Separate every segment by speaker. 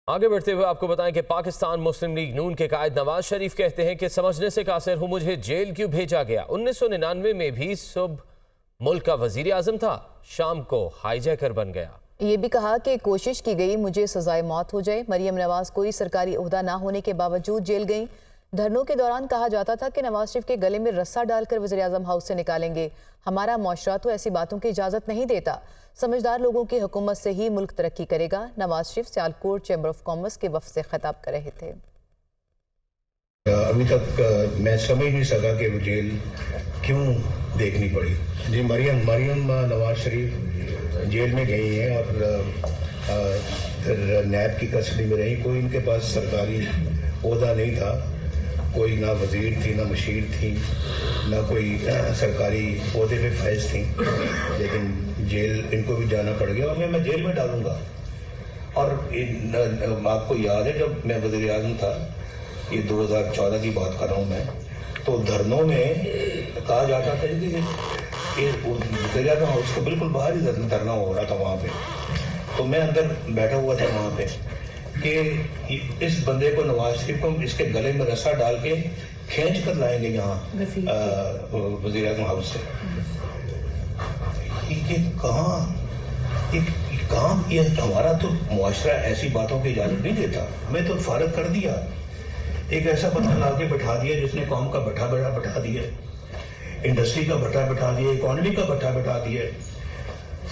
Speaker 1: آگے بڑھتے ہوئے آپ کو بتائیں کہ پاکستان مسلم لیگ نون کے قائد نواز شریف کہتے ہیں کہ سمجھنے سے قاصر ہوں مجھے جیل کیوں بھیجا گیا۔ 1999 میں بھی صبح ملک کا وزیر اعظم تھا، شام کو ہائی جیکر بن گیا۔
Speaker 2: یہ بھی کہا کہ کوشش کی گئی مجھے سزائے موت ہو جائے۔ مریم نواز کوئی سرکاری عہدہ نہ ہونے کے باوجود جیل گئیں۔ دھرنوں کے دوران کہا جاتا تھا کہ نواز شریف کے گلے میں رسا ڈال کر وزیر اعظم ہاؤس سے نکالیں گے۔ ہمارا معاشرہ تو ایسی باتوں کی اجازت نہیں دیتا۔ سمجھدار لوگوں کی حکومت سے ہی ملک ترقی کرے گا۔ Nawaz Sharif Sialkot chamber of commerce کے وفد سے خطاب کر رہے تھے۔
Speaker 3: ابھی تک میں سمجھ نہیں سکا کہ وہ جیل کیوں دیکھنی پڑی۔ جی مریم نواز شریف جیل میں گئی ہیں اور پھر نیب کی کسٹڈی میں رہی۔ کوئی ان کے پاس سرکاری عہدہ نہیں تھا، کوئی نہ وزیر تھی، نہ مشیر تھی، نہ کوئی سرکاری عہدے پہ فائز تھیں، لیکن جیل ان کو بھی جانا پڑ گیا اور میں جیل میں ڈالوں گا۔ اور آپ کو یاد ہے جب میں وزیر اعظم تھا، یہ 2014 کی بات کر رہا ہوں میں، تو دھرنوں میں کہا جاتا تھا کہ وزیر اعظم ہاؤس کو بالکل باہر ہی دھرنا ہو رہا تھا وہاں پہ، تو میں اندر بیٹھا ہوا تھا وہاں پہ کہ اس بندے کو نواز شریف کو اس کے گلے میں رسا ڈال کے کھینچ کر لائیں گے یہاں وزیر اعظم ہاؤس سے۔ یہ کہاں یہ ہمارا تو معاشرہ ایسی باتوں کی اجازت نہیں دیتا۔ ہمیں تو فارغ کر دیا، ایک ایسا بندہ لا کے بٹھا دیا جس نے قوم کا بٹھا بٹھا دیا، انڈسٹری کا بٹھا بٹھا دیا، اکانومی کا بٹھا بٹھا دیا،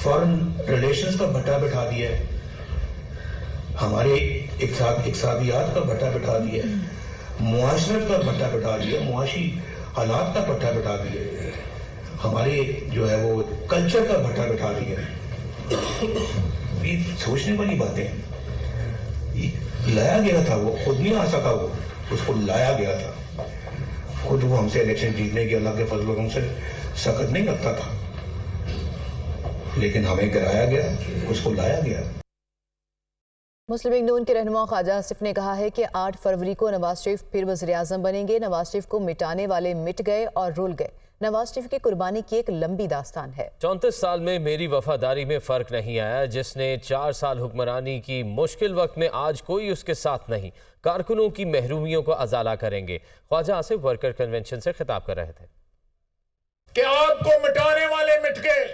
Speaker 3: فارن ریلیشنز کا بٹھا بٹھا دیا، ہمارے اقتصادیات کا بٹھا بٹھا دیا، معاشرت کا بٹھا بٹھا دیا، معاشی حالات کا بٹھا بٹھا دیا، ہمارے جو ہے وہ کلچر کا بٹھا بٹھا دیا۔ یہ سوچنے والی باتیں ہیں۔ لایا گیا تھا، وہ خود نہیں آ سکا، وہ اس کو لایا گیا تھا خود۔ وہ ہم سے الیکشن جیتنے کے اللہ کے فضل و کرم سے سخت نہیں لگتا تھا، لیکن ہمیں گرایا گیا، اس کو لایا گیا۔
Speaker 2: مسلم لیگ نون کے رہنما خواجہ آصف نے کہا ہے کہ 8 فروری کو نواز شریف پھر وزیر اعظم بنیں گے۔ نواز شریف کو مٹانے والے مٹ گئے اور رول گئے۔ نواز شریف کی قربانی کی ایک لمبی داستان ہے۔
Speaker 1: 34 سال میں میری وفاداری میں فرق نہیں آیا۔ جس نے 4 سال حکمرانی کی مشکل وقت میں آج کوئی اس کے ساتھ نہیں۔ کارکنوں کی محرومیوں کو ازالہ کریں گے۔ خواجہ آصف ورکر کنونشن سے خطاب کر رہے تھے
Speaker 4: کہ آپ کو مٹانے والے مٹ گئے،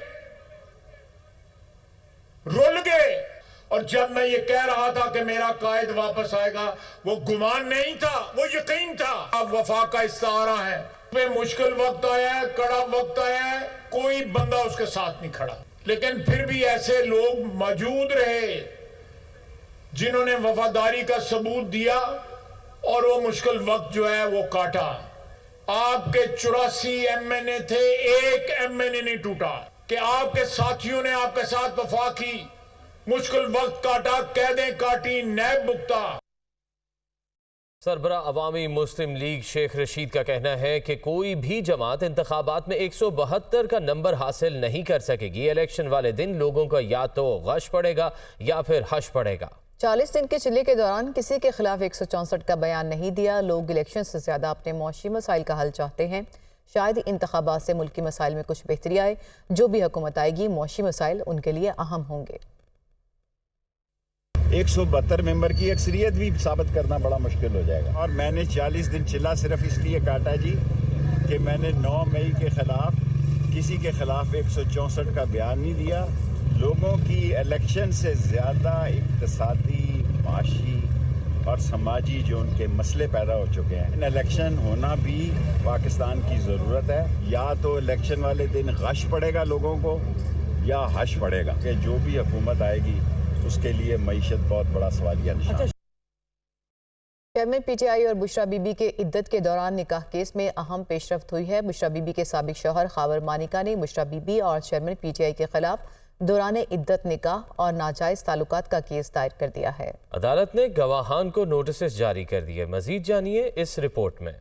Speaker 4: رول گئے، اور جب میں یہ کہہ رہا تھا کہ میرا قائد واپس آئے گا، وہ گمان نہیں تھا، وہ یقین تھا۔ اب وفا کا استعارہ ہے، میں مشکل وقت آیا ہے، کڑا وقت آیا ہے، کوئی بندہ اس کے ساتھ نہیں کھڑا، لیکن پھر بھی ایسے لوگ موجود رہے جنہوں نے وفاداری کا ثبوت دیا اور وہ مشکل وقت جو ہے وہ کاٹا۔ آپ کے 84 ایم این اے تھے، ایک ایم این اے نہیں ٹوٹا، کہ آپ کے ساتھیوں نے آپ کے ساتھ وفا کی، مشکل وقت کاٹا، قیدیں کاٹی، نیب بکتا۔
Speaker 1: سربراہ عوامی مسلم لیگ شیخ رشید کا کہنا ہے کہ کوئی بھی جماعت انتخابات میں 172 کا نمبر حاصل نہیں کر سکے گی۔ الیکشن والے دن لوگوں کا یا تو غش پڑے گا یا پھر حش پڑے گا۔
Speaker 2: 40 دن کے چلے کے دوران کسی کے خلاف 164 کا بیان نہیں دیا۔ لوگ الیکشن سے زیادہ اپنے معاشی مسائل کا حل چاہتے ہیں۔ شاید انتخابات سے ملکی مسائل میں کچھ بہتری آئے۔ جو بھی حکومت آئے گی، معاشی مسائل ان کے لیے اہم ہوں گے۔
Speaker 5: 172 ممبر کی اکثریت بھی ثابت کرنا بڑا مشکل ہو جائے گا۔ اور میں نے 40 دن چلا صرف اس لیے کاٹا جی کہ میں نے 9 مئی کے خلاف کسی کے خلاف 164 کا بیان نہیں دیا۔ لوگوں کی الیکشن سے زیادہ اقتصادی، معاشی اور سماجی جو ان کے مسئلے پیدا ہو چکے ہیں، الیکشن ہونا بھی پاکستان کی ضرورت ہے۔ یا تو الیکشن والے دن غش پڑے گا لوگوں کو یا حش پڑے گا، کہ جو بھی حکومت آئے گی اس کے لیے معیشت بہت بڑا سوالیہ نشان ہے۔
Speaker 2: چیئرمین پی ٹی آئی اور بشرا بی بی کے عدت کے دوران نکاح کیس میں اہم پیش رفت ہوئی ہے۔ بشرا بی بی کے سابق شوہر خاور مانیکا نے بشرا بی بی اور چیئرمین پی ٹی آئی کے خلاف دوران عدت نکاح اور ناجائز تعلقات کا کیس دائر کر دیا ہے۔
Speaker 1: عدالت نے گواہان کو نوٹسز جاری کر دیے۔ مزید جانیے اس رپورٹ میں۔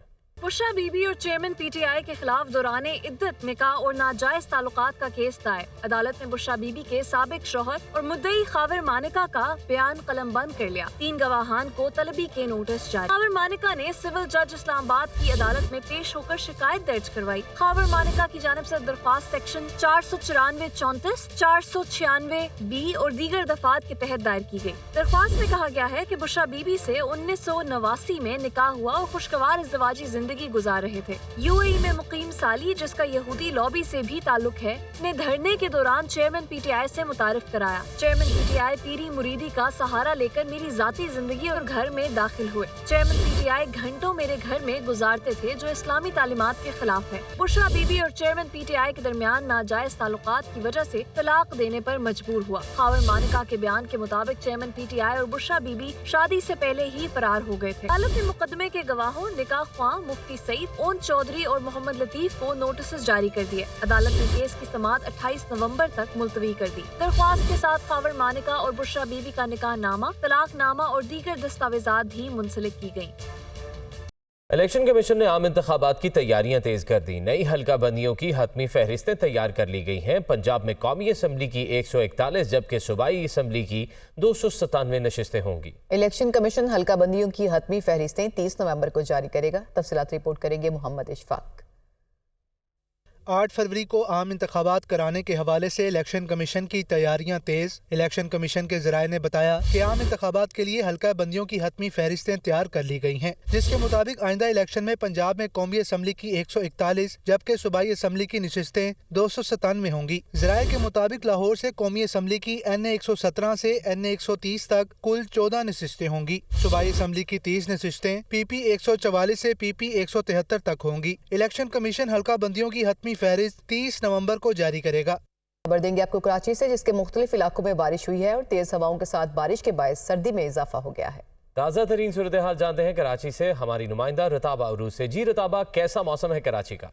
Speaker 6: बुशरा बीबी और चेयरमैन पीटीआई के खिलाफ दौराने इद्दत निकाह और नाजायज ताल्लुकात का केस दायर। अदालत ने बुशरा बीबी के साबिक शौहर और मुद्दई खावर मानिका का बयान कलमबंद कर लिया। 3 गवाहान को तलबी के नोटिस जारी। खावर मानिका ने सिविल जज इस्लामाबाद की अदालत में पेश होकर शिकायत दर्ज करवाई। खावर मानिका की जानिब से दरख्वास्त सेक्शन 494-34, 496B और दीगर दफात के तहत दायर की गई। दरख्वास्त में कहा गया है कि बुशरा बीबी से 1989 में निकाह हुआ और खुशगवार इज़्दिवाजी जिंदगी गुजार रहे थे। यूएई में मुकीम साली, जिसका यहूदी लॉबी से भी ताल्लुक है, ने धरने के दौरान चेयरमैन पीटीआई से मुतारिफ कराया। चेयरमैन पीटीआई पीरी मुरीदी का सहारा लेकर मेरी जाती जिंदगी और घर में दाखिल हुए। चेयरमैन पीटीआई घंटों मेरे घर में गुजारते थे, जो इस्लामी तालीमात के खिलाफ है। बुशरा बीबी और चेयरमैन पीटीआई के दरमियान नाजायज ताल्लुकात की वजह से तलाक देने पर मजबूर हुआ। खावर मानिका के बयान के मुताबिक चेयरमैन पीटीआई और बुशरा बीबी शादी से पहले ही फरार हो गए थे। अदालत ने मुकदमे के गवाहों निकाह ख्वाह मुफ्ती सईद, ओन चौधरी और मोहम्मद लतीफ को नोटिस जारी कर दिए। अदालत ने केस की समाअत 28 नवंबर तक मुलतवी कर दी। दरख्वास्त के साथ खावर मानिका और बुशरा बीबी का निकाह नामा, तलाक नामा और दीगर दस्तावेजात भी मुंसलिक की गयी।
Speaker 1: इलेक्शन कमीशन ने आम इंतखाबात की तैयारियां तेज कर दी। नई हल्का बंदियों की हतमी फहरिस्तें तैयार कर ली गई हैं। पंजाब में कौमी असम्बली की 141 जबकि सूबाई असम्बली की 297 नशिस्तें होंगी।
Speaker 2: इलेक्शन कमीशन हल्का बंदियों की हतमी फहरिस्तें 30 नवंबर को जारी करेगा। तफसीलात रिपोर्ट करेंगे मोहम्मद इशफाक।
Speaker 7: 8 फरवरी को आम इंतखाबात कराने के हवाले से इलेक्शन कमीशन की तैयारियां तेज। इलेक्शन कमीशन के ज़राए ने बताया कि आम इंतखाबात के लिए हल्का बंदियों की हतमी फहरिस्तें तैयार कर ली गई हैं, जिसके मुताबिक आइंदा इलेक्शन में पंजाब में कौमी असम्बली की 141 जबकि सूबाई असम्बली की नशिस्तें 297 होंगी। ज़राए के मुताबिक लाहौर से कौमी असम्बली की NA 117 से NA 130 तक कुल 14 नशिस्तें होंगी। सूबाई असम्बली की 30 नशिस्तें PP 144 से PP 173 तक होंगी। इलेक्शन कमीशन हल्का बंदियों की हतमी फहरिस्त 30 नवंबर को जारी करेगा।
Speaker 2: खबर देंगे आपको कराची से, जिसके मुख्तलिफ इलाकों में बारिश हुई है और तेज हवाओं के साथ बारिश के बायस सर्दी में इजाफा हो गया है।
Speaker 1: ताज़ा तरीन सूरत हाल जानते हैं कराची से हमारी नुमाइंदा रताबा उरूज से। जी रताबा, कैसा मौसम है कराची का?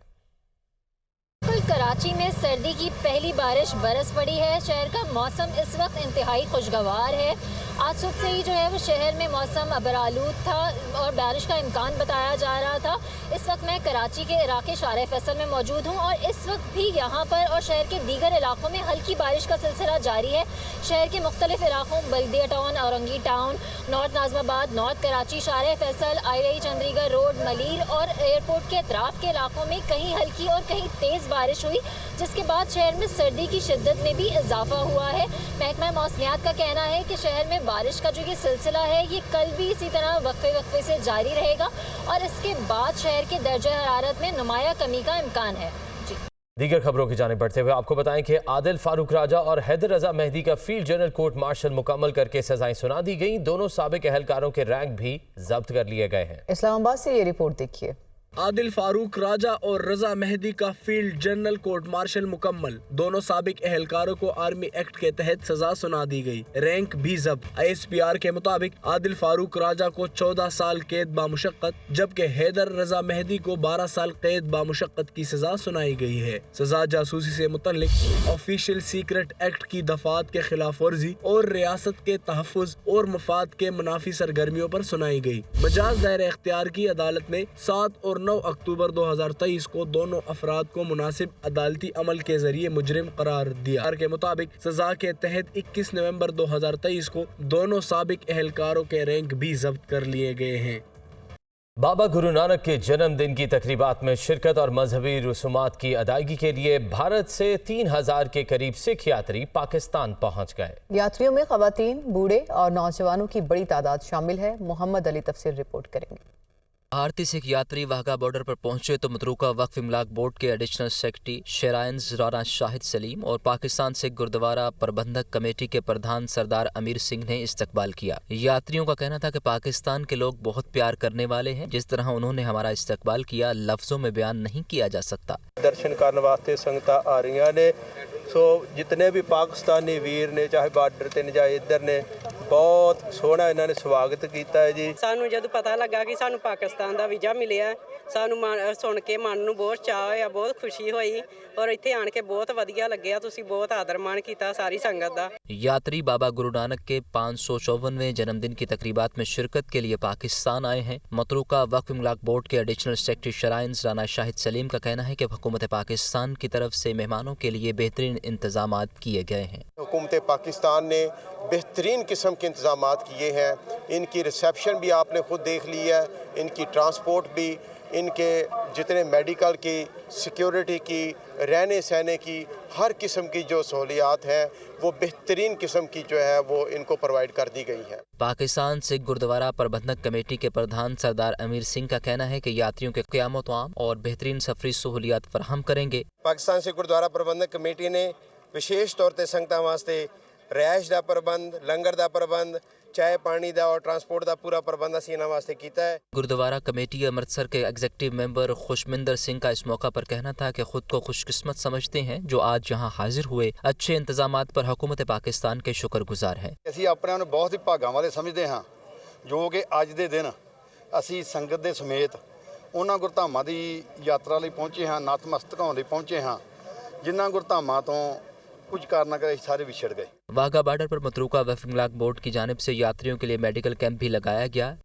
Speaker 8: कराची में सर्दी की पहली बारिश बरस पड़ी है। शहर का मौसम इस वक्त इंतहाई खुशगवार है। आज सुबह से ही जो है वो शहर में मौसम अबरालूद था और बारिश का इम्कान बताया जा रहा था। इस वक्त मैं कराची के इलाके शारे फैसल में मौजूद हूँ और इस वक्त भी यहाँ पर और शहर के दीगर इलाकों में हल्की बारिश का सिलसिला जारी है। शहर के मुख्तलिफ इलाकों Baldia town, Orangi town, north Nazimabad, north Karachi, Sharae Faisal, I Chundrigar road, Malir और एयरपोर्ट के अतराफ के इलाकों में कहीं हल्की और कहीं तेज़ बारिश हुई, जिसके बाद शहर में सर्दी की शिद्दत में भी इजाफा हुआ है। महकमा मौसमियात का कहना है कि शहर में बारिश का जो ये सिलसिला है ये कल भी इसी तरह वक्फे से जारी रहेगा और इसके बाद शहर के दर्जा हरारत में नुमाया कमी का इम्कान है।
Speaker 1: दीगर खबरों की जानिब बढ़ते हुए आपको बताएं कि आदिल फारूक राजा और हैदर रजा मेहदी का फील्ड जनरल कोर्ट मार्शल मुकम्मल करके सजाएं सुना दी गई। दोनों साबिक अहलकारों के रैंक भी जब्त कर लिए गए हैं।
Speaker 2: इस्लामाबाद से ये रिपोर्ट देखिए।
Speaker 9: आदिल फारूक राजा और रजा मेहदी का फील्ड जनरल कोर्ट मार्शल मुकम्मल। दोनों साबिक अहलकारों को आर्मी एक्ट के तहत सजा सुना दी गई, रैंक भी जब्त। ISPR के मुताबिक आदिल फारूक राजा को 14 साल कैद बामुशक्कत जबकि हैदर रजा मेहदी को 12 साल कैद बामुशक्कत की सजा सुनाई गई है। सजा जासूसी से मुतल्लिक ऑफिशियल सीक्रेट एक्ट की दफात के खिलाफ वर्जी और रियासत के तहफ़्फ़ुज़ और मफाद के मुनाफी सरगर्मियों पर सुनाई गई। मजाज दायरे इख्तियार की अदालत ने 7 और 9 अक्टूबर 2023 को दोनों अफराद को मुनासिब अदालती अमल के जरिए मुजरिम करार दिया। के मुताबिक सजा के तहत 21 नवंबर 2023 को दोनों साबिक अहलकारों के रैंक भी जब्त कर लिए गए हैं।
Speaker 1: बाबा गुरु नानक के जन्मदिन की तकरीबात में शिरकत और मजहबी रसूमात की अदायगी के लिए भारत से 3000 के करीब सिख यात्री पाकिस्तान पहुंच गए। यात्रियों में खवातीन, बूढ़े और नौजवानों की बड़ी तादाद शामिल है। मोहम्मद अली तफसीर रिपोर्ट करेंगे।
Speaker 10: भारतीय सिख यात्री वाघा बॉर्डर पर पहुंचे तो मतरूका वक्फ इमलाक बोर्ड के एडिशनल सेक्रेटरी शेराइंस राणा शाहिद सलीम और पाकिस्तान सिख गुरुद्वारा प्रबंधक कमेटी के प्रधान सरदार अमीर सिंह ने इस्तकबाल किया। यात्रियों का कहना था कि पाकिस्तान के लोग बहुत प्यार करने वाले हैं। जिस तरह उन्होंने हमारा इस्तकबाल किया लफ्जों में बयान नहीं किया जा सकता।
Speaker 11: दर्शन करने वास्ते संगतां आ रही ने ਸੋ ਜਿਤਨੇ ਵੀ ਪਾਕਿਸਤਾਨੀ ਵੀਰ ਨੇ ਚਾਹੇ ਬਾਰਡਰ ਤੇ ਨੇ ਚਾਹੇ ਇੱਧਰ ਨੇ ਬਹੁਤ ਸੋਹਣਾ ਇਹਨਾਂ ਨੇ ਸਵਾਗਤ ਕੀਤਾ ਹੈ ਜੀ।
Speaker 12: ਸਾਨੂੰ ਜਦ ਪਤਾ ਲੱਗਾ ਕਿ ਸਾਨੂੰ ਪਾਕਿਸਤਾਨ ਦਾ ਵੀਜ਼ਾ ਮਿਲਿਆ ਸਾਨੂੰ ਸੁਣ ਕੇ ਮਨ ਨੂੰ ਬਹੁਤ ਚਾਅ ਹੋਇਆ, ਬਹੁਤ ਖੁਸ਼ੀ ਹੋਈ ਔਰ ਇੱਥੇ ਆਣ ਕੇ ਬਹੁਤ ਵਧੀਆ ਲੱਗਿਆ। ਤੁਸੀਂ ਬਹੁਤ ਆਦਰ ਮਾਣ ਕੀਤਾ ਸਾਰੀ संगत ਦਾ।
Speaker 10: यात्री बाबा गुरु नानक के 554वें जन्मदिन की तकरीबात में शिरकत के लिए पाकिस्तान आए हैं। मतरूका वक्फ इमलाक बोर्ड के एडिशनल सेक्रेटरी शराइन्स राना शाहिद सलीम का कहना है कि हुकूमत पाकिस्तान की तरफ से मेहमानों के लिए बेहतरीन इंतजाम किए गए हैं।
Speaker 13: हुकूमत पाकिस्तान ने बेहतरीन किस्म के इंतजाम किए हैं। इनकी रिसेप्शन भी आपने खुद देख ली है, इनकी ट्रांसपोर्ट भी, इनके जितने मेडिकल की, सिक्योरिटी की, रहने सहने की, हर किस्म की जो सहूलियात हैं वो बेहतरीन किस्म की जो है वो इनको प्रोवाइड कर दी गई है।
Speaker 10: पाकिस्तान सिख गुरुद्वारा प्रबंधक कमेटी के प्रधान सरदार अमीर सिंह का कहना है कि यात्रियों के क़याम तआम और बेहतरीन सफरी सहूलियात फराहम करेंगे।
Speaker 13: पाकिस्तान सिख गुरुद्वारा प्रबंधक कमेटी ने विशेष तौर पर संगतां वास्ते रिहाइश का प्रबंध, लंगर का प्रबंध, चाय पानी का और ट्रांसपोर्ट का पूरा प्रबंध असीं इन्हां वास्ते कीता है।
Speaker 10: गुरुद्वारा कमेटी अमृतसर के एग्जीक्यूटिव मेंबर खुशमिंदर सिंह का इस मौका पर कहना था कि खुद को खुशकिस्मत समझते हैं जो आज यहाँ हाजिर हुए। अच्छे इंतजामात पर हुकूमत पाकिस्तान के शुक्रगुजार हैं।
Speaker 14: ਅਸੀਂ ਆਪਣੇ ਨੂੰ ਬਹੁਤ ਹੀ ਭਾਗਾਂ ਵਾਲੇ ਸਮਝਦੇ ਹਾਂ ਜੋ ਕਿ ਅੱਜ ਦੇ ਦਿਨ ਅਸੀਂ ਸੰਗਤ ਦੇ ਸਮੇਤ ਉਹਨਾਂ ਗੁਰਧਾਮਾਂ ਦੀ ਯਾਤਰਾ ਲਈ ਪਹੁੰਚੇ ਹਾਂ, ਨਤਮਸਤਕ ਹੋਣ ਲਈ ਪਹੁੰਚੇ ਹਾਂ ਜਿਨ੍ਹਾਂ ਗੁਰਧਾਮਾਂ ਤੋਂ कुछ कारण कर सारे बिछड़ गए।
Speaker 10: वाघा बॉर्डर पर मतरूका वक्फ इमलाक बोर्ड की जानिब से यात्रियों के लिए मेडिकल कैंप भी लगाया गया।